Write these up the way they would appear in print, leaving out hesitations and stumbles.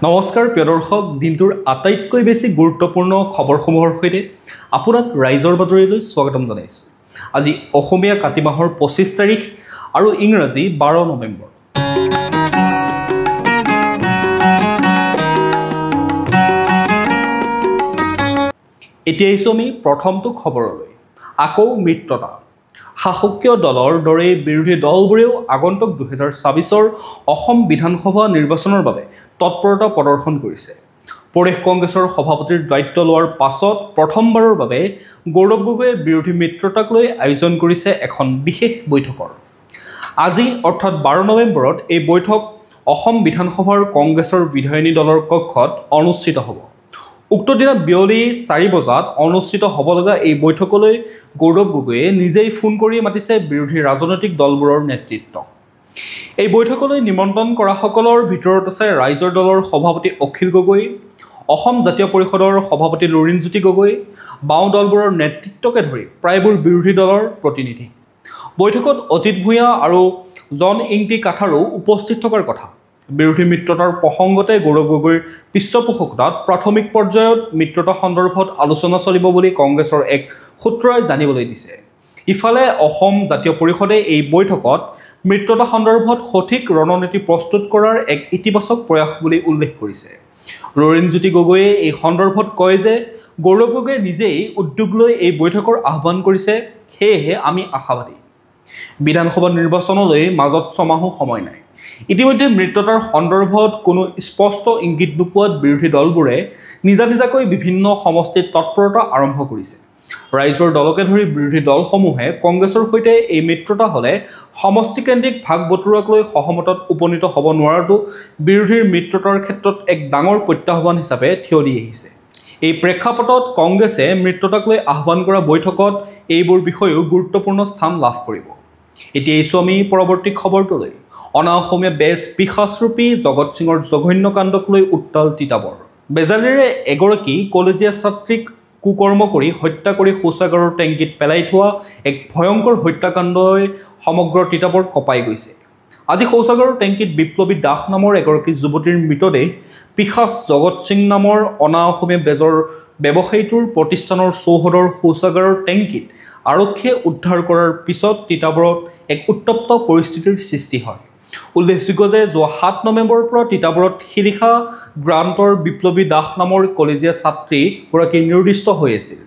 নমস্কাৰ প্ৰিয় দৰ্শক, দিনটোৰ আটাইতকৈ বেছি গুৰুত্বপূৰ্ণ খবৰসমূহৰ সৈতে আপোনাক ৰাইজৰ বাতৰিলৈ স্বাগতম জনাইছোঁ। আজি অসমীয়া কাতি মাহৰ 25 তাৰিখ আৰু ইংৰাজী 12 নৱেম্বৰ। এতিয়া আহিছোঁ আমি প্ৰথমটো খবৰলৈ। আকৌ মিত্ৰতা। শাসকীয় দলৰ দৰে বিৰোধী দলবোৰেও আগন্তুক 2024 অসম বিধানসভা নিৰ্বাচনৰ বাবে তৎপৰতা প্ৰদৰ্শন কৰিছে। প্ৰদেশ কংগ্ৰেছৰ সভাপতিৰ দায়িত্ব লোৱাৰ পাছত প্ৰথমবাৰৰ বাবে গৌৰৱ গগৈয়ে বিৰোধী মিত্ৰতাক লৈ আয়োজন কৰিছে এখন বিশেষ বৈঠকৰ। আজি অৰ্থাৎ 12 নৱেম্বৰত এই বৈঠক অসম বিধানসভাৰ কংগ্ৰেছৰ বিধায়িনী দলৰ কক্ষত অনুষ্ঠিত হ'ব। উক্ত দিনা বিয়লি 4 বজাত অনুষ্ঠিত হ'ব লগা এই বৈঠকলৈ গৌৰৱ গগৈয়ে নিজেই ফোন কৰি মাতিছে বিৰোধী ৰাজনৈতিক দলবোৰৰ নেতৃত্বক। এই বৈঠকলৈ নিমন্ত্ৰণ কৰাসকলৰ ভিতৰত আছে ৰাইজৰ দলৰ সভাপতি অখিল গগৈ, অসম জাতীয় পৰিষদৰ সভাপতি লুৰিণজ্যোতি গগৈ, বাওঁ দলবোৰৰ নেতৃত্বকে ধৰি প্ৰায়বোৰ বিৰোধী দলৰ প্ৰতিনিধি। বৈঠকত অজিত ভূঞা আৰু জন ইংটি কাঠাৰো উপস্থিত থকাৰ কথা। বিৰোধী মিত্ৰতাৰ প্ৰসংগতে গৌৰৱ গগৈৰ পৃষ্ঠপোষকতাত প্ৰাথমিক পৰ্যায়ত মিত্ৰতা সন্দৰ্ভত আলোচনা চলিব বুলি কংগ্ৰেছৰ এক সূত্ৰই জানিবলৈ দিছে। ইফালে অসম জাতীয় পৰিষদে এই বৈঠকত মিত্ৰতা সন্দৰ্ভত সঠিক ৰণনীতি প্ৰস্তুত কৰাৰ এক ইতিবাচক প্ৰয়াস বুলি উল্লেখ কৰিছে। লুৰিণজ্যোতি গগৈয়ে এই সন্দৰ্ভত কয় যে গৌৰৱ গগৈয়ে নিজেই উদ্যোগ লৈ এই বৈঠকৰ আহ্বান কৰিছে, সেয়েহে আমি আশাবাদী। বিধানসভা নিৰ্বাচনলৈ মাজত ছমাহো সময় নাই। ইতিমধ্যে মিত্ৰতাৰ সন্দৰ্ভত কোনো স্পষ্ট ইংগিত নোপোৱাত বিৰোধী দলবোৰে নিজাকৈ বিভিন্ন সমষ্টিত তৎপৰতা আৰম্ভ কৰিছে। ৰাইজৰ দলকে ধৰি বিৰোধী দলসমূহে কংগ্ৰেছৰ সৈতে এই মিত্ৰতা হ'লে সমষ্টিকেন্দ্ৰিক ভাগ বতৰুৱাক লৈ সহমতত উপনীত হ'ব নোৱাৰাটো বিৰোধীৰ মিত্ৰতাৰ ক্ষেত্ৰত এক ডাঙৰ প্ৰত্যাহ্বান হিচাপে থিয় দি আহিছে। এই প্ৰেক্ষাপটত কংগ্ৰেছে মিত্ৰতাক লৈ আহ্বান কৰা বৈঠকত এইবোৰ বিষয়েও গুৰুত্বপূৰ্ণ স্থান লাভ কৰিব। এতিয়া আহিছোঁ আমি পৰৱৰ্তী খবৰটোলৈ। অনা অসমীয়া বেজ পিশাচৰূপী জগত সিঙৰ জঘন্য কাণ্ডক লৈ উত্তাল তিতাবৰ। বেজালিৰে এগৰাকী কলেজীয়া ছাত্ৰীক কুকৰ্ম কৰি হত্যা কৰি শৌচাগাৰৰ টেংকিত পেলাই থোৱা এক ভয়ংকৰ হত্যাকাণ্ডই সমগ্ৰ তিতাবৰ কঁপাই গৈছে। আজি শৌচাগাৰৰ টেংকিত বিপ্লৱী দাস নামৰ এগৰাকী যুৱতীৰ মৃতদেহ পিশাচ জগত সিং নামৰ অনা অসমীয়া বেজৰ ব্যৱসায়ীটোৰ প্ৰতিষ্ঠানৰ চৌহদৰ শৌচাগাৰৰ টেংকিত আৰক্ষীয়ে উদ্ধাৰ কৰাৰ পিছত তিতাবৰত এক উত্তপ্ত পৰিস্থিতিৰ সৃষ্টি হয়। উল্লেখযোগ্য যে যোৱা 7 নৱেম্বৰৰ পৰা তিতাবৰত শিলিখা গ্ৰান্টৰ বিপ্লৱী দাস নামৰ কলেজীয়া ছাত্ৰীগৰাকী নিৰুদ্দিষ্ট হৈ আছিল।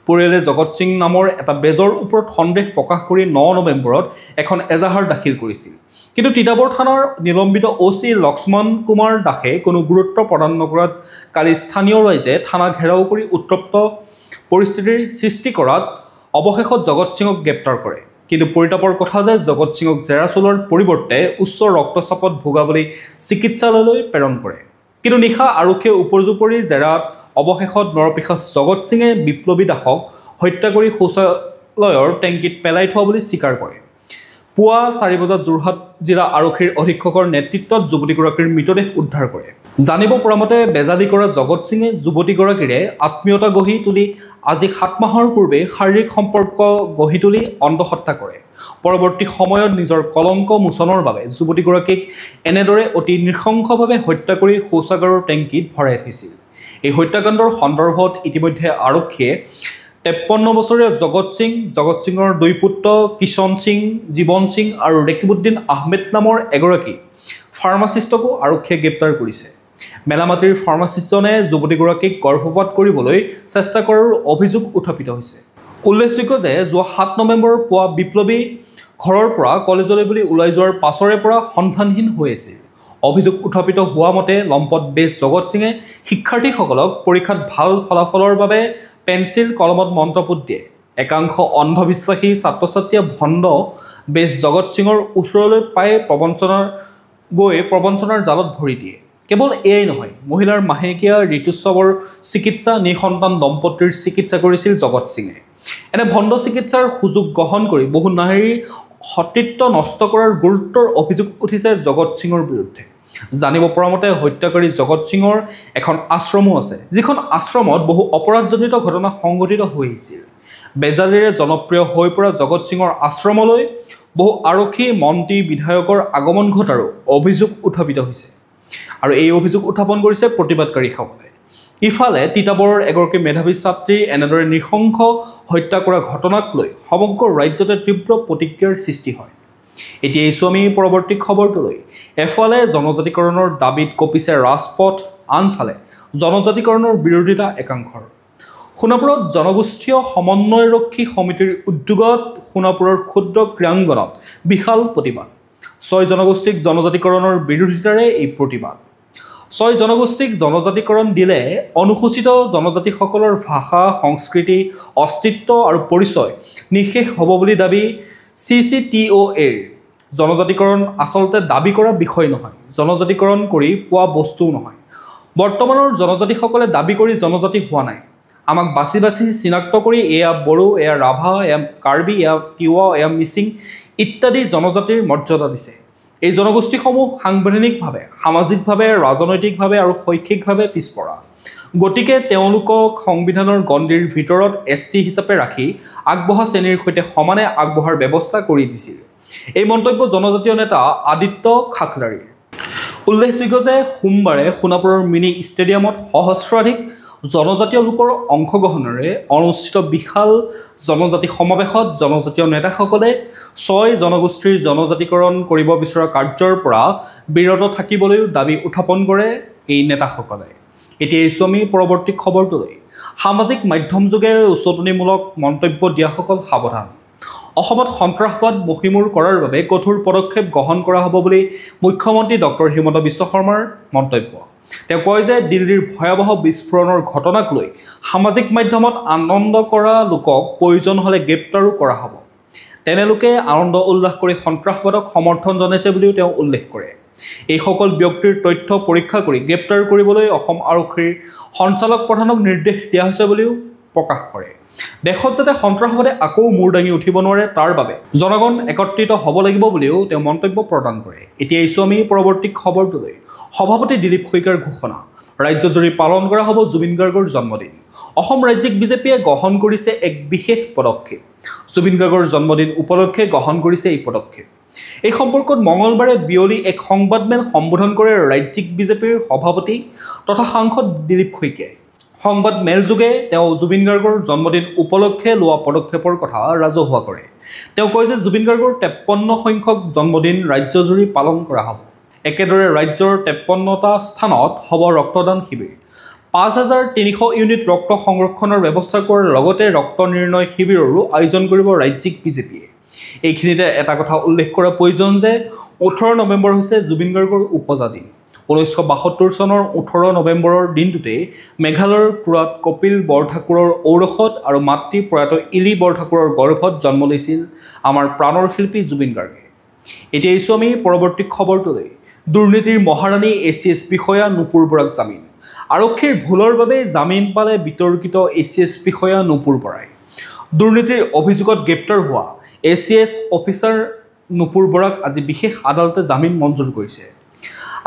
পৰিয়ালে জগত সিং নামৰ এটা বেজৰ ওপৰত সন্দেহ প্ৰকাশ কৰি 9 নৱেম্বৰত এখন এজাহাৰ দাখিল কৰিছিল। কিন্তু তিতাবৰ থানাৰ নিলম্বিত OC লক্ষ্মণ কুমাৰ দাসে কোনো গুৰুত্ব প্ৰদান নকৰাত কালি স্থানীয় ৰাইজে থানা ঘেৰাও কৰি উত্তপ্ত পৰিস্থিতিৰ সৃষ্টি কৰাত অৱশেষত জগত সিঙক গ্ৰেপ্তাৰ কৰে। কিন্তু পৰিতাপৰ কথা যে জগত সিঙক জেৰা চলোৱাৰ পৰিৱৰ্তে উচ্চ ৰক্তচাপত ভোগা বুলি চিকিৎসালয়লৈ প্ৰেৰণ কৰে। কিন্তু নিশা আৰক্ষীয়ে উপৰ্যুপৰি জেৰাত অৱশেষত নৰপিশাচ জগত সিঙে বিপ্লৱী দাসক হত্যা কৰি শৌচালয়ৰ টেংকিত পেলাই থোৱা বুলি স্বীকাৰ কৰে। পুৱা 4 বজাত যোৰহাট জিলা আৰক্ষীৰ অধীক্ষকৰ নেতৃত্বত যুৱতীগৰাকীৰ মৃতদেহ উদ্ধাৰ কৰে। জানিব পৰা মতে বেজালি কৰা জগত সিঙে যুৱতীগৰাকীৰে আত্মীয়তা গঢ়ি তুলি আজি 7 মাহৰ পূৰ্বে শাৰীৰিক সম্পৰ্ক গঢ়ি তুলি অন্তঃহত্যা কৰে। পৰৱৰ্তী সময়ত নিজৰ কলংক মোচনৰ বাবে যুৱতীগৰাকীক এনেদৰে অতি নৃশংসভাৱে হত্যা কৰি শৌচাগাৰৰ টেংকিত ভৰাই থৈছিল। এই হত্যাকাণ্ডৰ সন্দৰ্ভত ইতিমধ্যে আৰক্ষীয়ে 53 বছৰীয়া জগত সিঙৰ 2 পুত্ৰ কিষণ সিং, জীৱন সিং আৰু ৰেকিবুদ্দিন আহমেদ নামৰ এগৰাকী ফাৰ্মাচিষ্টকো আৰক্ষীয়ে গ্ৰেপ্তাৰ কৰিছে। মেলামাটিৰ ফাৰ্মাচিষ্টজনে যুৱতীগৰাকীক গৰ্ভপাত কৰিবলৈ চেষ্টা কৰাৰ অভিযোগ উত্থাপিত হৈছে। উল্লেখযোগ্য যে যোৱা 7 নৱেম্বৰৰ পুৱা বিপ্লৱী ঘৰৰ পৰা কলেজলৈ বুলি ওলাই যোৱাৰ পাছৰে পৰা সন্ধানহীন হৈ আছিল। অভিযোগ উত্থাপিত হোৱা মতে লম্পট বেজ জগত সিঙে শিক্ষাৰ্থীসকলক পৰীক্ষাত ভাল ফলাফলৰ বাবে পেঞ্চিল কলমত মন্ত্ৰপুত দিয়ে। একাংশ অন্ধবিশ্বাসী ছাত্ৰ ছাত্ৰীয়ে ভণ্ড বেজ জগত সিঙৰ ওচৰলৈ পাই প্ৰবঞ্চনাৰ জালত ভৰি দিয়ে। কেৱল এয়াই নহয়, মহিলাৰ মাহেকীয়া ঋতুস্ৰাৱৰ চিকিৎসা, নিসন্তান দম্পতীৰ চিকিৎসা কৰিছিল জগত সিঙে। এনে ভণ্ড চিকিৎসাৰ সুযোগ গ্ৰহণ কৰি বহু নাৰীৰ সতীত্ব নষ্ট কৰাৰ গুৰুতৰ অভিযোগ উঠিছে জগত সিঙৰ বিৰুদ্ধে। জানিব পৰা মতে হত্যাকাৰী জগত সিঙৰ এখন আশ্ৰমো আছে, যিখন আশ্ৰমত বহু অপৰাধজনিত ঘটনা সংঘটিত হৈ আহিছিল। বেজালিৰে জনপ্ৰিয় হৈ পৰা জগত সিঙৰ আশ্ৰমলৈ বহু আৰক্ষী, মন্ত্ৰী, বিধায়কৰ আগমন ঘটাৰো অভিযোগ উত্থাপিত হৈছে। আৰু এই অভিযোগ উত্থাপন কৰিছে প্ৰতিবাদকাৰীসকলে। ইফালে তিতাবৰৰ এগৰাকী মেধাৱী ছাত্ৰীৰ এনেদৰে নৃশংস হত্যা কৰা ঘটনাক লৈ সমগ্ৰ ৰাজ্যতে তীব্ৰ প্ৰতিক্ৰিয়াৰ সৃষ্টি হয়। এতিয়া এই আমি পৰৱৰ্তী খবৰটোলৈ। এফালে জনজাতিকৰণৰ দাবীত কঁপিছে ৰাজপথ, আনফালে জনজাতিকৰণৰ বিৰোধিতা একাংশৰ। সোণাপুৰত জনগোষ্ঠীয় সমন্বয়ৰক্ষী সমিতিৰ উদ্যোগত সোণাপুৰৰ ক্ষুদ্ৰ ক্ৰীড়াংগনত বিশাল প্ৰতিবাদ। 6 জনগোষ্ঠীক জনজাতিকৰণৰ বিৰোধিতাৰে এই প্ৰতিবাদ। 6 জনগোষ্ঠীক জনজাতিকৰণ দিলে অনুসূচিত জনজাতিসকলৰ ভাষা, সংস্কৃতি, অস্তিত্ব আৰু পৰিচয় নিঃশেষ হ'ব বুলি দাবী CCTOAৰ। জনজাতিকৰণ আচলতে দাবী কৰা বিষয় নহয়, জনজাতিকৰণ কৰি পোৱা বস্তুও নহয়। বৰ্তমানৰ জনজাতিসকলে দাবী কৰি জনজাতি হোৱা নাই। আমাক বাছি বাছি চিনাক্ত কৰি এয়া বড়ো, এয়া ৰাভা, এয়া কাৰ্বি, এয়া তিৱা, এয়া মিচিং ইত্যাদি জনজাতিৰ মৰ্যাদা দিছে। এই জনগোষ্ঠীসমূহ সাংবিধানিকভাৱে, সামাজিকভাৱে, ৰাজনৈতিকভাৱে আৰু শৈক্ষিকভাৱে পিছপৰা। গতিকে তেওঁলোকক সংবিধানৰ গণ্ডিৰ ভিতৰত ST হিচাপে ৰাখি আগবঢ়া শ্ৰেণীৰ সৈতে সমানে আগবঢ়াৰ ব্যৱস্থা কৰি দিছিল। এই মন্তব্য জনজাতীয় নেতা আদিত্য খাকলাৰীৰ। উল্লেখযোগ্য যে সোমবাৰে সোণাপুৰৰ মিনি ষ্টেডিয়ামত সহস্ৰাধিক জনজাতীয় লোকৰ অংশগ্ৰহণেৰে অনুষ্ঠিত বিশাল জনজাতি সমাৱেশত জনজাতীয় নেতাসকলে 6 জনগোষ্ঠীৰ জনজাতিকৰণ কৰিব বিচৰা কাৰ্যৰ পৰা বিৰত থাকিবলৈও দাবী উত্থাপন কৰে এই নেতাসকলে। এতিয়া এই আমি পৰৱৰ্তী খবৰটোলৈ। সামাজিক মাধ্যমযোগে উচতনিমূলক মন্তব্য দিয়াসকল সাৱধান। অসমত সন্ত্ৰাসবাদ মষিমূৰ কৰাৰ বাবে কঠোৰ পদক্ষেপ গ্ৰহণ কৰা হ'ব বুলি মুখ্যমন্ত্ৰী ডক্টৰ হিমন্ত বিশ্ব শৰ্মাৰ মন্তব্য। তেওঁ কয় যে দিল্লীৰ ভয়াৱহ বিস্ফোৰণৰ ঘটনাক লৈ সামাজিক মাধ্যমত আনন্দ কৰা লোকক প্ৰয়োজন হ'লে গ্ৰেপ্তাৰো কৰা হ'ব। তেনে লোকে আনন্দ উল্লাস কৰি সন্ত্ৰাসবাদক সমৰ্থন জনাইছে বুলিও তেওঁ উল্লেখ কৰে। এইসকল ব্যক্তিৰ তথ্য পৰীক্ষা কৰি গ্ৰেপ্তাৰ কৰিবলৈ অসম আৰক্ষীৰ সঞ্চালক প্ৰধানক নিৰ্দেশ দিয়া হৈছে বুলিও প্ৰকাশ কৰে। দেশত যাতে সন্ত্ৰাসবাদে আকৌ মূৰ দাঙি উঠিব নোৱাৰে তাৰ বাবে জনগণ একত্ৰিত হ'ব লাগিব বুলিও তেওঁ মন্তব্য প্ৰদান কৰে। এতিয়া এই আমি পৰৱৰ্তী খবৰটোলৈ। সভাপতি দিলীপ শইকীয়াৰ ঘোষণা, ৰাজ্যজুৰি পালন কৰা হ'ব জুবিন গাৰ্গৰ জন্মদিন। অসম ৰাজ্যিক বিজেপিয়ে গ্ৰহণ কৰিছে এক বিশেষ পদক্ষেপ। জুবিন গাৰ্গৰ জন্মদিন উপলক্ষে গ্ৰহণ কৰিছে এই পদক্ষেপ। এই সম্পৰ্কত মঙলবাৰে বিয়লি এক সংবাদমেল সম্বোধন কৰে ৰাজ্যিক বিজেপিৰ সভাপতি তথা সাংসদ দিলীপ শইকীয়াই। সংবাদমেলযোগে তেওঁ জুবিন গাৰ্গৰ জন্মদিন উপলক্ষে লোৱা পদক্ষেপৰ কথা ৰাজহুৱা কৰে। তেওঁ কয় যে জুবিন গাৰ্গৰ 53 সংখ্যক জন্মদিন ৰাজ্যজুৰি পালন কৰা হ'ব। একেদৰে ৰাজ্যৰ 53টা স্থানত হ'ব ৰক্তদান শিবিৰ। 5300 ইউনিট ৰক্ত সংৰক্ষণৰ ব্যৱস্থা কৰাৰ লগতে ৰক্ত নিৰ্ণয় শিবিৰৰো আয়োজন কৰিব ৰাজ্যিক বিজেপিয়ে। এইখিনিতে এটা কথা উল্লেখ কৰা প্ৰয়োজন যে 18 নৱেম্বৰ হৈছে জুবিন গাৰ্গৰ উপজা দিন। 1972 চনৰ 18 নৱেম্বৰৰ দিনটোতে মেঘালয়ৰ তুৰাত কপিল বৰঠাকুৰৰ ঔৰসত আৰু মাতৃ প্ৰয়াত ইলি বৰঠাকুৰৰ গৰ্ভত জন্ম লৈছিল আমাৰ প্ৰাণৰ শিল্পী জুবিন গাৰ্গে। এতিয়া এই আমি পৰৱৰ্তী খবৰটোলৈ। দুৰ্নীতিৰ মহাৰাণী ACS বিষয়া নুপুৰ বৰাক জামিন। আৰক্ষীৰ ভুলৰ বাবে জামিন পালে বিতৰ্কিত ACS বিষয়া নুপুৰ বৰাই। দুৰ্নীতিৰ অভিযোগত গ্ৰেপ্তাৰ হোৱা ACS অফিচাৰ নুপুৰ বৰাক আজি বিশেষ আদালতে জামিন মঞ্জুৰ কৰিছে।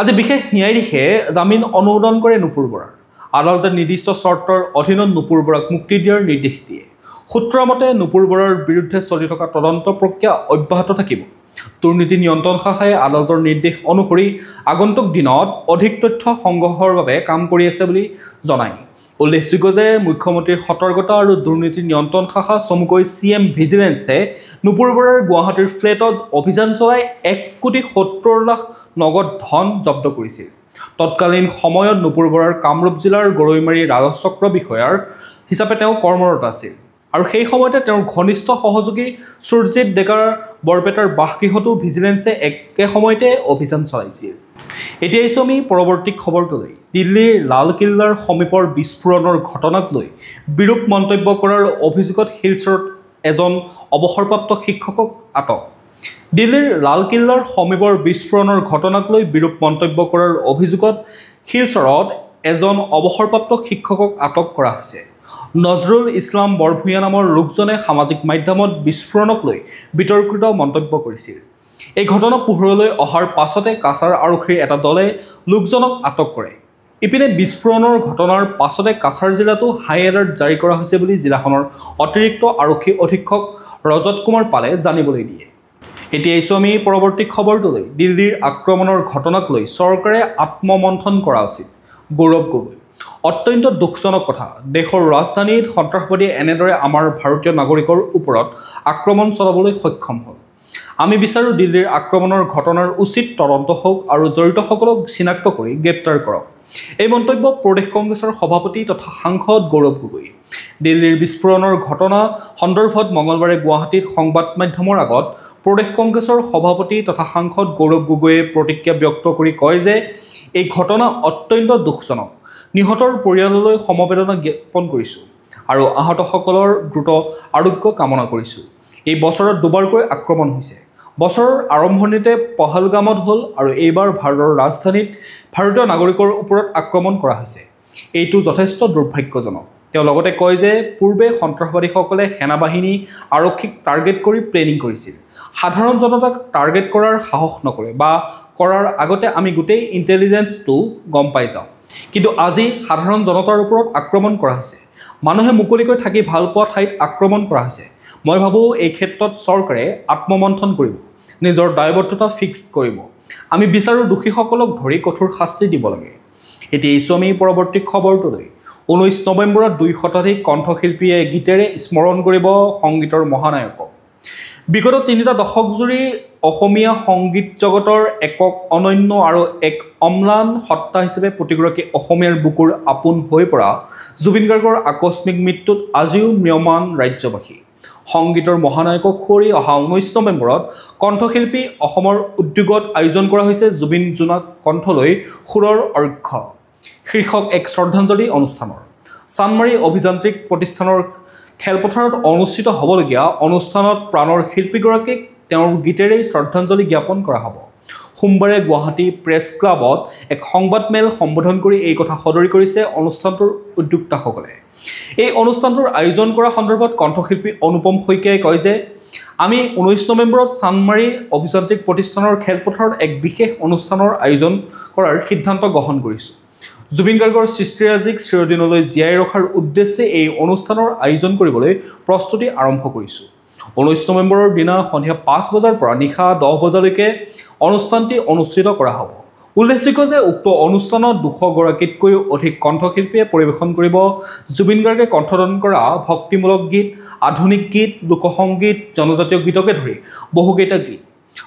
আজি বিশেষ ন্যায়াধীশে জামিন অনুমোদন কৰে নুপুৰ বৰাৰ। আদালতে নিৰ্দিষ্ট চৰ্তৰ অধীনত নুপুৰ বৰাক মুক্তি দিয়াৰ নিৰ্দেশ দিয়ে। সূত্ৰৰ মতে নুপুৰ বৰাৰ বিৰুদ্ধে চলি থকা তদন্ত প্ৰক্ৰিয়া অব্যাহত থাকিব। দুৰ্নীতি নিয়ন্ত্ৰণ শাখাই আদালতৰ নিৰ্দেশ অনুসৰি আগন্তুক দিনত অধিক তথ্য সংগ্ৰহৰ বাবে কাম কৰি আছে বুলি জনায়। উল্লেখযোগ্য যে মুখ্যমন্ত্ৰীৰ সতৰ্কতা আৰু দুৰ্নীতি নিয়ন্ত্ৰণ শাখা চমুকৈ CM ভিজিলেন্সে নুপুৰ বৰাৰ গুৱাহাটীৰ ফ্লেটত অভিযান চলাই 1,70,00,000 নগদ ধন জব্দ কৰিছিল। তৎকালীন সময়ত নুপুৰ বৰাৰ কামৰূপ জিলাৰ গৰৈমাৰী ৰাজচক্ৰ বিষয়াৰ হিচাপে তেওঁ কৰ্মৰত আছিল আৰু সেই সময়তে তেওঁৰ ঘনিষ্ঠ সহযোগী সুৰজিত ডেকাৰ বৰপেটাৰ বাসগৃহতো ভিজিলেন্সে একে সময়তে অভিযান চলাইছিল। এতিয়া আমি পৰৱৰ্তী খবৰটোলৈ। দিল্লীৰ লালকিল্লাৰ সমীপৰ বিস্ফোৰণৰ ঘটনাক লৈ বিৰূপ মন্তব্য কৰাৰ অভিযোগত শিলচৰত এজন অৱসৰপ্ৰাপ্ত শিক্ষকক আটক। দিল্লীৰ লালকিল্লাৰ সমীপৰ বিস্ফোৰণৰ ঘটনাক লৈ বিৰূপ মন্তব্য কৰাৰ অভিযোগত শিলচৰত এজন অৱসৰপ্ৰাপ্ত শিক্ষকক আটক কৰা হৈছে। নজৰুল ইছলাম বৰভূঞা নামৰ লোকজনে সামাজিক মাধ্যমত বিস্ফোৰণক লৈ বিতৰ্কিত মন্তব্য কৰিছিল। এই ঘটনা পোহৰলৈ অহাৰ পাছতে কাছাৰ আৰক্ষীৰ এটা দলে লোকজনক আটক কৰে। ইপিনে বিস্ফোৰণৰ ঘটনাৰ পাছতে কাছাৰ জিলাতো হাই এলাৰ্ট জাৰি কৰা হৈছে বুলি জিলাখনৰ অতিৰিক্ত আৰক্ষী অধীক্ষক ৰজত কুমাৰ পালে জানিবলৈ দিয়ে। এতিয়া আহিছোঁ আমি পৰৱৰ্তী খবৰটোলৈ। দিল্লীৰ আক্ৰমণৰ ঘটনাক লৈ চৰকাৰে আত্মমন্থন কৰা উচিত, গৌৰৱ গগৈ। অত্যন্ত দুখজনক কথা, দেশৰ ৰাজধানীত সন্ত্ৰাসবাদীয়ে এনেদৰে আমাৰ ভাৰতীয় নাগৰিকৰ ওপৰত আক্ৰমণ চলাবলৈ সক্ষম হ'ল। আমি বিচাৰোঁ দিল্লীৰ আক্ৰমণৰ ঘটনাৰ উচিত তদন্ত হওক আৰু জড়িতসকলক চিনাক্ত কৰি গ্ৰেপ্তাৰ কৰক। এই মন্তব্য প্ৰদেশ কংগ্ৰেছৰ সভাপতি তথা সাংসদ গৌৰৱ গগৈ। দিল্লীৰ বিস্ফোৰণৰ ঘটনা সন্দৰ্ভত মঙলবাৰে গুৱাহাটীত সংবাদ মাধ্যমৰ আগত প্ৰদেশ কংগ্ৰেছৰ সভাপতি তথা সাংসদ গৌৰৱ গগৈয়ে প্ৰতিক্ৰিয়া ব্যক্ত কৰি কয় যে এই ঘটনা অত্যন্ত দুখজনক। নিহতৰ পৰিয়াললৈ সমবেদনা জ্ঞাপন কৰিছোঁ আৰু আহতসকলৰ দ্ৰুত আৰোগ্য কামনা কৰিছোঁ। এই বছৰত দুবাৰকৈ আক্ৰমণ হৈছে। বছৰৰ আৰম্ভণিতে পহলগামত হ'ল আৰু এইবাৰ ভাৰতৰ ৰাজধানীত ভাৰতীয় নাগৰিকৰ ওপৰত আক্ৰমণ কৰা হৈছে। এইটো যথেষ্ট দুৰ্ভাগ্যজনক। তেওঁ লগতে কয় যে পূৰ্বে সন্ত্ৰাসবাদীসকলে সেনাবাহিনী আৰক্ষীক টাৰ্গেট কৰি প্লেনিং কৰিছিল। সাধাৰণ জনতাক টাৰ্গেট কৰাৰ সাহস নকৰে বা কৰাৰ আগতে আমি গোটেই ইণ্টেলিজেঞ্চটো গম পাই যাওঁ। কিন্তু আজি সাধাৰণ জনতাৰ ওপৰত আক্ৰমণ কৰা হৈছে। মানুহে মুকলিকৈ থাকি ভাল পোৱা ঠাইত আক্ৰমণ কৰা হৈছে। মই ভাবোঁ এই ক্ষেত্ৰত চৰকাৰে আত্মমন্থন কৰিব, নিজৰ দায়বদ্ধতা ফিক্স কৰিব। আমি বিচাৰোঁ দোষীসকলক ধৰি কঠোৰ শাস্তি দিব লাগে। এতিয়া আহিছোঁ আমি পৰৱৰ্তী খবৰটোলৈ। 19 নৱেম্বৰত 2 শতাধিক কণ্ঠশিল্পীয়ে গীতেৰে স্মৰণ কৰিব সংগীতৰ মহানায়কক। বিগত 3টা দশক জুৰি অসমীয়া সংগীত জগতৰ একক অনন্য আৰু এক অম্লান সত্তা হিচাপে প্ৰতিগৰাকী অসমীয়াৰ বুকুৰ আপোন হৈ পৰা জুবিন গাৰ্গৰ আকস্মিক মৃত্যুত আজিও ম্ৰিয়মান ৰাজ্যবাসী। সংগীতৰ মহানায়কক সুঁৱৰি অহা 19 নৱেম্বৰত কণ্ঠশিল্পী অসমৰ উদ্যোগত আয়োজন কৰা হৈছে জুবিন জোনাক কণ্ঠলৈ সুৰৰ অৰ্ঘ্য শীৰ্ষক এক শ্ৰদ্ধাঞ্জলি অনুষ্ঠানৰ। চানমাৰী অভিযান্ত্ৰিক প্ৰতিষ্ঠানৰ খেলপথাৰত অনুষ্ঠিত হ'বলগীয়া অনুষ্ঠানত প্ৰাণৰ শিল্পীগৰাকীক তেওঁৰ গীতেৰেই শ্ৰদ্ধাঞ্জলি জ্ঞাপন কৰা হ'ব। সোমবাৰে গুৱাহাটী প্ৰেছ ক্লাবত এক সংবাদমেল সম্বোধন কৰি এই কথা সদৰি কৰিছে অনুষ্ঠানটোৰ উদ্যোক্তাসকলে। এই অনুষ্ঠানটোৰ আয়োজন কৰা সন্দৰ্ভত কণ্ঠশিল্পী অনুপম শইকীয়াই কয় যে আমি 19 নৱেম্বৰত চানমাৰী অভিযান্ত্ৰিক প্ৰতিষ্ঠানৰ খেলপথাৰত এক বিশেষ অনুষ্ঠানৰ আয়োজন কৰাৰ সিদ্ধান্ত গ্ৰহণ কৰিছোঁ। জুবিন গাৰ্গৰ সৃষ্টিৰাজিক চিৰদিনলৈ জীয়াই ৰখাৰ উদ্দেশ্যে এই অনুষ্ঠানৰ আয়োজন কৰিবলৈ প্ৰস্তুতি আৰম্ভ কৰিছোঁ। 19 নৱেম্বৰৰ দিনা সন্ধিয়া 5 বজাৰ পৰা নিশা 10 বজালৈকে অনুষ্ঠানটি অনুষ্ঠিত কৰা হ'ব। উল্লেখযোগ্য যে উক্ত অনুষ্ঠানত 200 গৰাকীতকৈও অধিক কণ্ঠশিল্পীয়ে পৰিৱেশন কৰিব জুবিন গাৰ্গে কণ্ঠদান কৰা ভক্তিমূলক গীত, আধুনিক গীত, লোকসংগীত, জনজাতীয় গীতকে ধৰি বহুকেইটা গীত।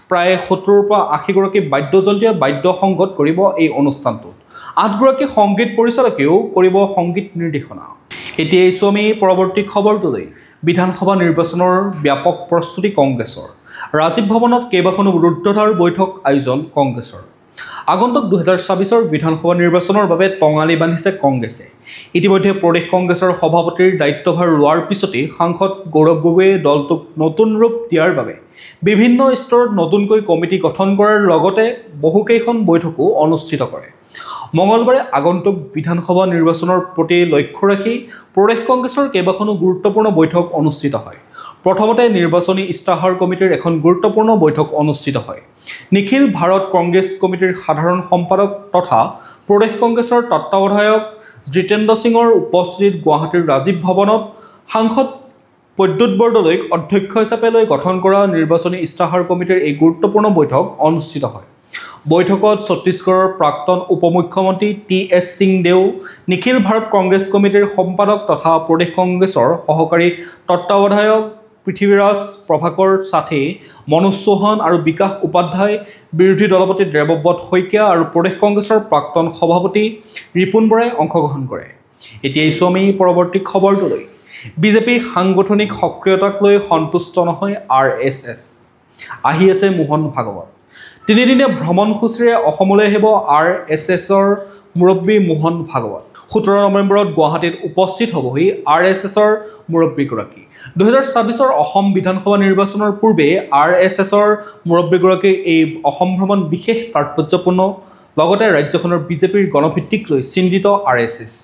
প্ৰায় 70ৰ পৰা 80 গৰাকী বাদ্যযন্ত্ৰীয়ে বাদ্য সংগত কৰিব এই অনুষ্ঠানটোত। 8 গৰাকী সংগীত পৰিচালকেও কৰিব সংগীত নিৰ্দেশনা। এতিয়া আহিছোঁ আমি পৰৱৰ্তী খবৰটোলৈ। বিধানসভা নিৰ্বাচনৰ ব্যাপক প্ৰস্তুতি কংগ্ৰেছৰ। ৰাজীৱ ভৱনত কেইবাখনো ৰুদ্ধদ্বাৰ বৈঠক আয়োজন কংগ্ৰেছৰ। আগন্তুক 2024 বিধানসভা নিৰ্বাচনৰ বাবে টঙালি বান্ধিছে কংগ্ৰেছে। ইতিমধ্যে প্ৰদেশ কংগ্ৰেছৰ সভাপতিৰ দায়িত্বভাৰ লোৱাৰ পিছতেই সাংসদ গৌৰৱ গগৈয়ে দলটোক নতুন ৰূপ দিয়াৰ বাবে বিভিন্ন স্তৰত নতুনকৈ কমিটি গঠন কৰাৰ লগতে বহুকেইখন বৈঠকো অনুষ্ঠিত কৰে। মঙলবাৰে আগন্তুক বিধানসভা নিৰ্বাচনৰ প্ৰতি লক্ষ্য ৰাখি প্ৰদেশ কংগ্ৰেছৰ কেইবাখনো গুৰুত্বপূৰ্ণ বৈঠক অনুষ্ঠিত হয়। প্ৰথমতে নিৰ্বাচনী ইস্তাহাৰ কমিটিৰ এখন গুৰুত্বপূৰ্ণ বৈঠক অনুষ্ঠিত হয়। নিখিল ভাৰত কংগ্ৰেছ কমিটিৰ সাধাৰণ সম্পাদক তথা প্ৰদেশ কংগ্ৰেছৰ তত্ত্বাৱধায়ক জিতেন্দ্ৰ সিঙৰ উপস্থিতিত গুৱাহাটীৰ ৰাজীৱ ভৱনত সাংসদ প্ৰদ্যুৎ বৰদলৈক অধ্যক্ষ হিচাপে লৈ গঠন কৰা নিৰ্বাচনী ইস্তাহাৰ কমিটিৰ এই গুৰুত্বপূৰ্ণ বৈঠক অনুষ্ঠিত হয়। বৈঠকত ছত্তীশগড়ৰ প্ৰাক্তন উপমুখ্যমন্ত্ৰী TS সিংদেও, নিখিল ভাৰত কংগ্ৰেছ কমিটিৰ সম্পাদক তথা প্ৰদেশ কংগ্ৰেছৰ সহকাৰী তত্ত্বাৱধায়ক পৃথ্বীৰাজ প্ৰভাকৰ সাথী, মনোজ চৌহান আৰু বিকাশ উপাধ্যায়, বিৰোধী দলপতি দেৱব্ৰত শইকীয়া আৰু প্ৰদেশ কংগ্ৰেছৰ প্ৰাক্তন সভাপতি ৰিপুণ বৰাই অংশগ্ৰহণ কৰে। এতিয়া আহিছোঁ আমি পৰৱৰ্তী খবৰটোলৈ। বিজেপিৰ সাংগঠনিক সক্ৰিয়তাক লৈ সন্তুষ্ট নহয় RSS। আহি আছে মোহন ভাগৱত। 3দিনীয়া ভ্ৰমণসূচীৰে অসমলৈ আহিব RSSৰ মুৰব্বী মোহন ভাগৱত। 17 নৱেম্বৰত গুৱাহাটীত উপস্থিত হ'বহি RSSৰ মুৰব্বীগৰাকী। 2024 অসম বিধানসভা নিৰ্বাচনৰ পূৰ্বে RSSৰ মুৰব্বীগৰাকীৰ এই অসম ভ্ৰমণ বিশেষ তাৎপৰ্যপূৰ্ণ। লগতে ৰাজ্যখনৰ বিজেপিৰ গণভিত্তিক লৈ চিন্তিত RSS।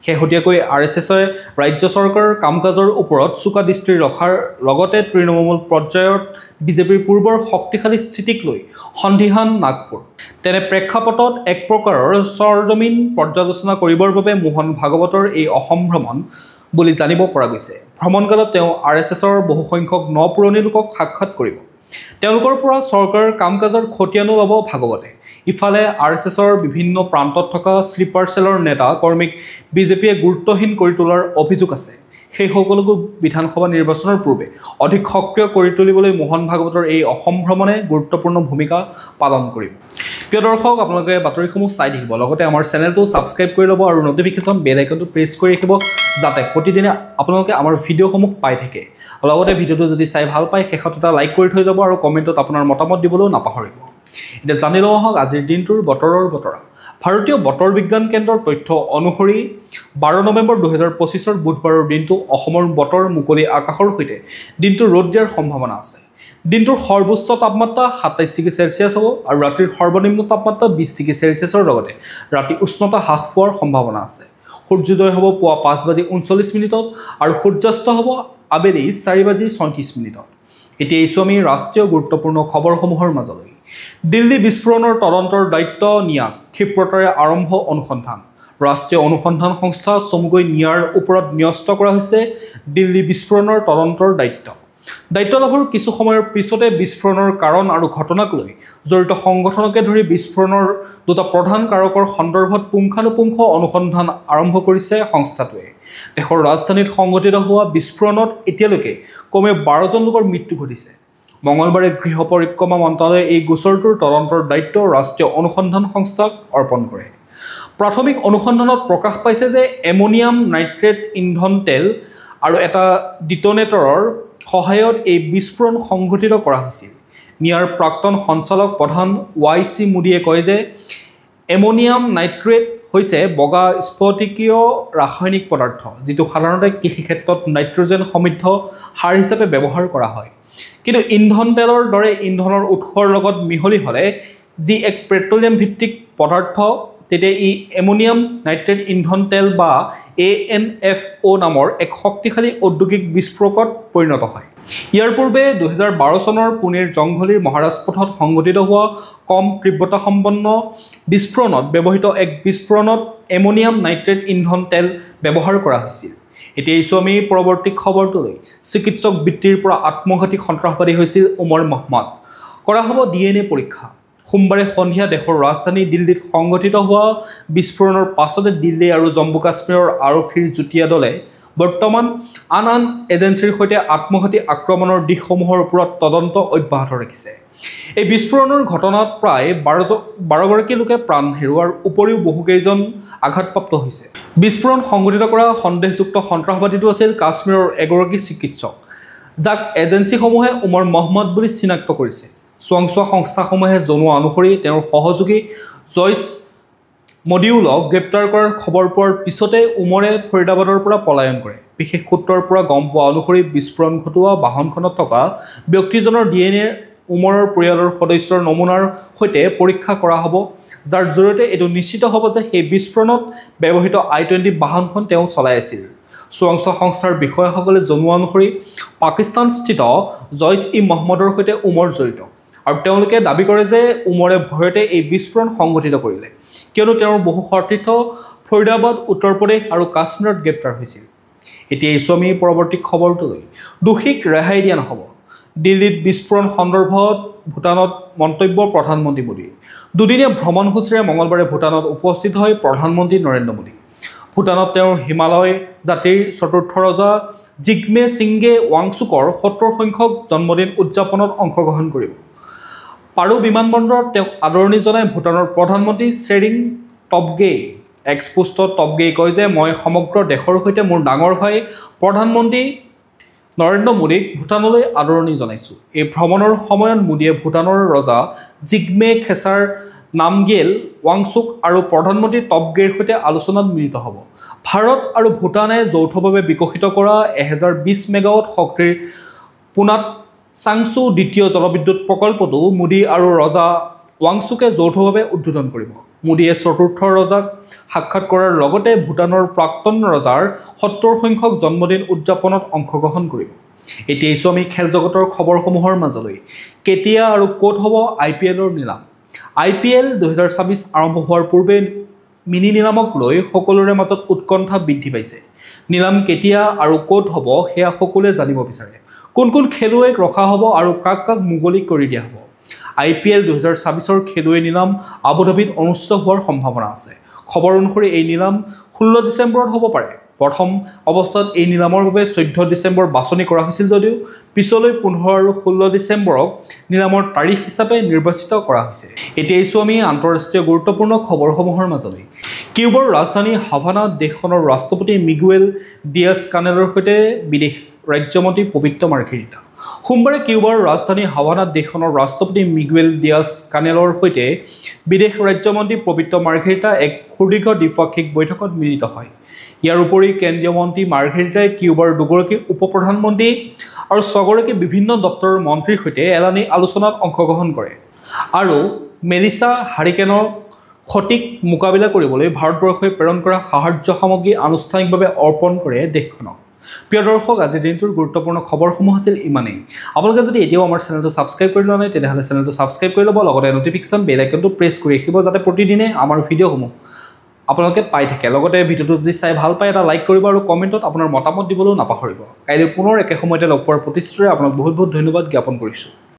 শেহতীয়াকৈ RSSে ৰাজ্য চৰকাৰৰ কাম কাজৰ ওপৰত চোকা দৃষ্টি ৰখাৰ লগতে তৃণমূল পৰ্যায়ত বিজেপিৰ পূৰ্বৰ শক্তিশালী স্থিতিক লৈ সন্দিহান নাগপুৰ। তেনে প্ৰেক্ষাপটত এক প্ৰকাৰৰ চৰজমিন পৰ্যালোচনা কৰিবৰ বাবে মোহন ভাগৱতৰ এই অসম ভ্ৰমণ বুলি জানিব পৰা গৈছে। ভ্ৰমণকালত তেওঁ RSSৰ বহুসংখ্যক নপুৰণি লোকক সাক্ষাৎ কৰিব। তেওঁলোকৰ পৰা চৰকাৰৰ কাম কাজৰ খতিয়ানো ল'ব ভাগৱতে। ইফালে RSSৰ বিভিন্ন প্ৰান্তত থকা স্লিপাৰ চেলৰ নেতা কৰ্মীক বিজেপিয়ে গুৰুত্বহীন কৰি তোলাৰ অভিযোগ আছে। সেই সকলোকো বিধানসভা নিৰ্বাচনৰ পূৰ্বে অধিক সক্ৰিয় কৰি তুলিবলৈ মোহন ভাগৱতৰ এই অসম ভ্ৰমণে গুৰুত্বপূৰ্ণ ভূমিকা পালন কৰিব। প্ৰিয় দৰ্শক, আপোনালোকে বাতৰিসমূহ চাই থাকিব, লগতে আমাৰ চেনেলটো ছাবস্ক্ৰাইব কৰি ল'ব আৰু নটিফিকেশ্যন বেল আইকনটো প্ৰেছ কৰি ৰাখিব, যাতে প্ৰতিদিনে আপোনালোকে আমাৰ ভিডিঅ'সমূহ পাই থাকে। লগতে ভিডিঅ'টো যদি চাই ভাল পায় শেষত এটা লাইক কৰি থৈ যাব আৰু কমেণ্টত আপোনাৰ মতামত দিবলৈও নাপাহৰিব। এতিয়া জানি লওঁ আহক আজিৰ দিনটোৰ বতৰৰ বতৰা। ভাৰতীয় বতৰ বিজ্ঞান কেন্দ্ৰৰ তথ্য অনুসৰি 12 নৱেম্বৰ 2025 বুধবাৰৰ দিনটো অসমৰ বতৰ মুকলি আকাশৰ সৈতে দিনটো ৰ'দ দিয়াৰ সম্ভাৱনা আছে। দিনটোৰ সৰ্বোচ্চ তাপমাত্ৰা 27 ডিগ্ৰী চেলছিয়াছ হ'ব আৰু ৰাতিৰ সৰ্বনিম্ন তাপমাত্ৰা 20 ডিগ্ৰী চেলছিয়াছৰ লগতে ৰাতি উষ্ণতা হ্ৰাস পোৱাৰ সম্ভাৱনা আছে। সূৰ্যোদয় হ'ব পুৱা 5:39 আৰু সূৰ্যাস্ত হ'ব আবেলি 4:34। এতিয়া এইছো আমি ৰাষ্ট্ৰীয় গুৰুত্বপূৰ্ণ খবৰসমূহৰ মাজলৈ। দিল্লী বিস্ফোৰণৰ তদন্তৰ দায়িত্ব নিয়া ক্ষিপ্ৰতাৰে আৰম্ভ অনুসন্ধান। ৰাষ্ট্ৰীয় অনুসন্ধান সংস্থা চমুকৈ নিয়াৰ ওপৰত ন্যস্ত কৰা হৈছে দিল্লী বিস্ফোৰণৰ তদন্তৰ দায়িত্ব লাভৰ কিছু সময়ৰ পিছতে বিস্ফোৰণৰ কাৰণ আৰু ঘটনাক লৈ জড়িত সংগঠনকে ধৰি বিস্ফোৰণৰ দুটা প্ৰধান কাৰকৰ সন্দৰ্ভত পুংখানুপুংখ অনুসন্ধান আৰম্ভ কৰিছে সংস্থাটোৱে। দেশৰ ৰাজধানীত সংঘটিত হোৱা বিস্ফোৰণত এতিয়ালৈকে কমেও 12 জন লোকৰ মৃত্যু ঘটিছে। মঙলবাৰে গৃহ পৰিক্ৰমা মন্ত্ৰালয়ে এই গোচৰটোৰ তদন্তৰ দায়িত্ব ৰাষ্ট্ৰীয় অনুসন্ধান সংস্থাক অৰ্পণ কৰে। প্ৰাথমিক অনুসন্ধানত প্ৰকাশ পাইছে যে এমনিয়াম নাইট্ৰেট ইন্ধন তেল আৰু এটা ডিটনেটৰৰ সহায়ত এই বিস্ফোৰণ সংঘটিত কৰা হৈছিল। নিয়াৰ প্ৰাক্তন সঞ্চালক প্ৰধান YC মোদীয়ে কয় যে এমনিয়াম নাইট্ৰেট হৈছে বগা স্ফটিকীয় ৰাসায়নিক পদাৰ্থ, যিটো সাধাৰণতে কৃষি ক্ষেত্ৰত নাইট্ৰজেন সমৃদ্ধ সাৰ হিচাপে ব্যৱহাৰ কৰা হয়। কিন্তু ইন্ধন তেলৰ দৰে ইন্ধনৰ উৎসৰ লগত মিহলি হ'লে যি এক পেট্ৰলিয়াম ভিত্তিক পদাৰ্থ, তেতিয়া ই এমনিয়াম নাইট্ৰেট ইন্ধন তেল বা ANFO নামৰ এক শক্তিশালী ঔদ্যোগিক বিস্ফোৰকত পৰিণত হয়। ইয়াৰ পূৰ্বে 2012 চনৰ পুনেৰ জংঘলীৰ মহাৰাজ পথত সংঘটিত হোৱা কম তীব্ৰতা সম্পন্ন বিস্ফোৰণত ব্যৱহৃত এক বিস্ফোৰণত এমনিয়াম নাইট্ৰেট ইন্ধন তেল ব্যৱহাৰ কৰা হৈছিল। এতিয়া এইছো আমি পৰৱৰ্তী খবৰটোলৈ। চিকিৎসক বৃত্তিৰ পৰা আত্মঘাতী সন্ত্ৰাসবাদী হৈছিল উমৰ মহম্মদ। কৰা হ'ব DNA পৰীক্ষা। সোমবাৰে সন্ধিয়া দেশৰ ৰাজধানী দিল্লীত সংঘটিত হোৱা বিস্ফোৰণৰ পাছতে দিল্লী আৰু জম্মু কাশ্মীৰৰ আৰক্ষীৰ যুটীয়া দলে বৰ্তমান আন এজেন্সিৰ সৈতে আত্মঘাতী আক্ৰমণৰ দিশসমূহৰ ওপৰত তদন্ত অব্যাহত ৰাখিছে। এই বিস্ফোৰণৰ ঘটনাত প্ৰায় 12গৰাকী লোকে প্ৰাণ হেৰুওৱাৰ উপৰিও বহুকেইজন আঘাতপ্ৰাপ্ত হৈছে। বিস্ফোৰণ সংঘটিত কৰা সন্দেহযুক্ত সন্ত্ৰাসবাদীটো আছিল কাশ্মীৰৰ এগৰাকী চিকিৎসক, যাক এজেন্সিসমূহে উমৰ মহম্মদ বুলি চিনাক্ত কৰিছে। চোৱাংচোৱা সংস্থাসমূহে জনোৱা অনুসৰি তেওঁৰ সহযোগী জয়ছ মডিউলক গ্ৰেপ্তাৰ কৰাৰ খবৰ পোৱাৰ পিছতে উমৰে ফৰিদাবাদৰ পৰা পলায়ন কৰে। বিশেষ সূত্ৰৰ পৰা গম পোৱা অনুসৰি বিস্ফোৰণ ঘটোৱা বাহনখনত থকা ব্যক্তিজনৰ DNA উমৰৰ পৰিয়ালৰ সদস্যৰ নমুনাৰ সৈতে পৰীক্ষা কৰা হ'ব, যাৰ জৰিয়তে এইটো নিশ্চিত হ'ব যে সেই বিস্ফোৰণত ব্যৱহৃত I-20 বাহনখন তেওঁ চলাই আছিল। চোৱাংচোৱা সংস্থাৰ বিষয়াসকলে জনোৱা অনুসৰি পাকিস্তানস্থিত জয়ছ মহম্মদৰ সৈতে উমৰ জড়িত আৰু তেওঁলোকে দাবী কৰে যে উমৰে ভয়তে এই বিস্ফোৰণ সংঘটিত কৰিলে, কিয়নো তেওঁৰ বহু সতীৰ্থ ফৰিদাবাদ, উত্তৰ প্ৰদেশ আৰু কাশ্মীৰত গ্ৰেপ্তাৰ হৈছিল। এতিয়া এইছো আমি পৰৱৰ্তী খবৰটোলৈ। দোষীক ৰেহাই দিয়া নহ'ব। দিল্লীত বিস্ফোৰণ সন্দৰ্ভত ভূটানত মন্তব্য প্ৰধানমন্ত্ৰী মোদীৰ। দুদিনীয়া ভ্ৰমণসূচীৰে মঙলবাৰে ভূটানত উপস্থিত হয় প্ৰধানমন্ত্ৰী নৰেন্দ্ৰ মোদী। ভূটানত তেওঁৰ হিমালয় জাতিৰ চতুৰ্থ ৰজা জিগমে ছিংগে ৱাংচুকৰ 70 সংখ্যক জন্মদিন উদযাপনত অংশগ্ৰহণ কৰিব। পাৰু বিমানবন্দৰত তেওঁক আদৰণি জনাই ভূটানৰ প্ৰধানমন্ত্ৰী শ্বেৰিং টবগে। এক্সপোষ্টত টবগেই কয় যে মই সমগ্ৰ দেশৰ সৈতে মোৰ ডাঙৰ ভাই প্ৰধানমন্ত্ৰী নৰেন্দ্ৰ মোদীক ভূটানলৈ আদৰণি জনাইছোঁ। এই ভ্ৰমণৰ সময়ত মোদীয়ে ভূটানৰ ৰজা জিগমে খেছাৰ নামগিয়েল ৱাংচুক আৰু প্ৰধানমন্ত্ৰী টবগেৰ সৈতে আলোচনাত মিলিত হ'ব। ভাৰত আৰু ভূটানে যৌথভাৱে বিকশিত কৰা 1020 মেগাৱাট শক্তিৰ পুনাত চাংচু দ্বিতীয় জলবিদ্যুৎ প্ৰকল্পটো মোদী আৰু ৰজা ৱাংচুকে যৌথভাৱে উদ্বোধন কৰিব। মোদীয়ে চতুৰ্থ ৰজাক সাক্ষাৎ কৰাৰ লগতে ভূটানৰ প্ৰাক্তন ৰজাৰ 70 সংখ্যক জন্মদিন উদযাপনত অংশগ্ৰহণ কৰিব। এতিয়া এইছো আমি খেল জগতৰ খবৰসমূহৰ মাজলৈ। কেতিয়া আৰু ক'ত হ'ব IPLৰ নিলাম। IPL 2026 আৰম্ভ হোৱাৰ পূৰ্বে মিনি নিলামক লৈ সকলোৰে মাজত উৎকণ্ঠা বৃদ্ধি পাইছে। নিলাম কেতিয়া আৰু ক'ত হ'ব সেয়া সকলোৱে জানিব বিচাৰে। কোন কোন খেলুৱৈক ৰখা হ'ব আৰু কাক কাক মুকলি কৰি দিয়া হ'ব IPL 2024 খেলুৱৈ নিলাম আবুধাবিত অনুষ্ঠিত হোৱাৰ সম্ভাৱনা আছে খবৰ অনুসৰি এই নিলাম 16 ডিচেম্বৰত হ'ব পাৰে প্ৰথম অৱস্থাত এই নিলামৰ বাবে 14 ডিচেম্বৰ বাছনি কৰা হৈছিল যদিও পিছলৈ 15 আৰু 16 ডিচেম্বৰক নিলামৰ তাৰিখ হিচাপে নিৰ্বাচিত কৰা হৈছে এতিয়া এছো আমি আন্তঃৰাষ্ট্ৰীয় গুৰুত্বপূৰ্ণ খবৰসমূহৰ মাজলৈ কিউবাৰ ৰাজধানী হাভানাত দেশখনৰ ৰাষ্ট্ৰপতি মিগুৱেল ডিয়াজ কানেলৰ সৈতে বিদেশ ৰাজ্যমন্ত্ৰী পবিত্ৰ মাৰ্ঘেৰিটা সোমবাৰে কিউবাৰ ৰাজধানী হাভানাত দেশখনৰ ৰাষ্ট্ৰপতি মিগুৱেল ডিয়াজ কানেলৰ সৈতে বিদেশ ৰাজ্যমন্ত্ৰী পবিত্ৰ মাৰ্ঘেৰিটা এক সুদীৰ্ঘ দ্বিপাক্ষিক বৈঠকত মিলিত হয় ইয়াৰ উপৰি কেন্দ্ৰীয় মন্ত্ৰী মাৰ্ঘেৰিটাই কিউবাৰ দুগৰাকী উপপ্ৰধানমন্ত্ৰী আৰু ছগৰাকী বিভিন্ন দপ্তৰৰ মন্ত্ৰীৰ সৈতে এলানি আলোচনাত অংশগ্ৰহণ কৰে আৰু মেলিছা হাৰিকেনৰ ক্ষতিক মোকাবিলা কৰিবলৈ ভাৰতবৰ্ষই প্ৰেৰণ কৰা সাহায্য সামগ্ৰী আনুষ্ঠানিকভাৱে অৰ্পণ কৰে দেশখনক প্ৰিয় দৰ্শক আজিৰ দিনটোৰ গুৰুত্বপূৰ্ণ খবৰসমূহ আছিল ইমানেই আপোনালোকে যদি এতিয়াও আমাৰ চেনেলটো ছাবস্ক্ৰাইব কৰি লোৱা নাই তেতিয়াহ'লে চেনেলটো ছাবস্ক্ৰাইব কৰি ল'ব লগতে নটিফিকেশ্যন বেল আইকনটো প্ৰেছ কৰি ৰাখিব যাতে প্ৰতিদিনে আমাৰ ভিডিঅ'সমূহ আপোনালোকে পাই থাকে লগতে ভিডিঅ'টো যদি চাই ভাল পায় এটা লাইক কৰিব আৰু কমেণ্টত আপোনাৰ মতামত দিবলৈও নাপাহৰিব কাইলৈ পুনৰ একে সময়তে লগ পোৱাৰ প্ৰতিশ্ৰুতিৰে আপোনাক বহুত বহুত ধন্যবাদ জ্ঞাপন কৰিছোঁ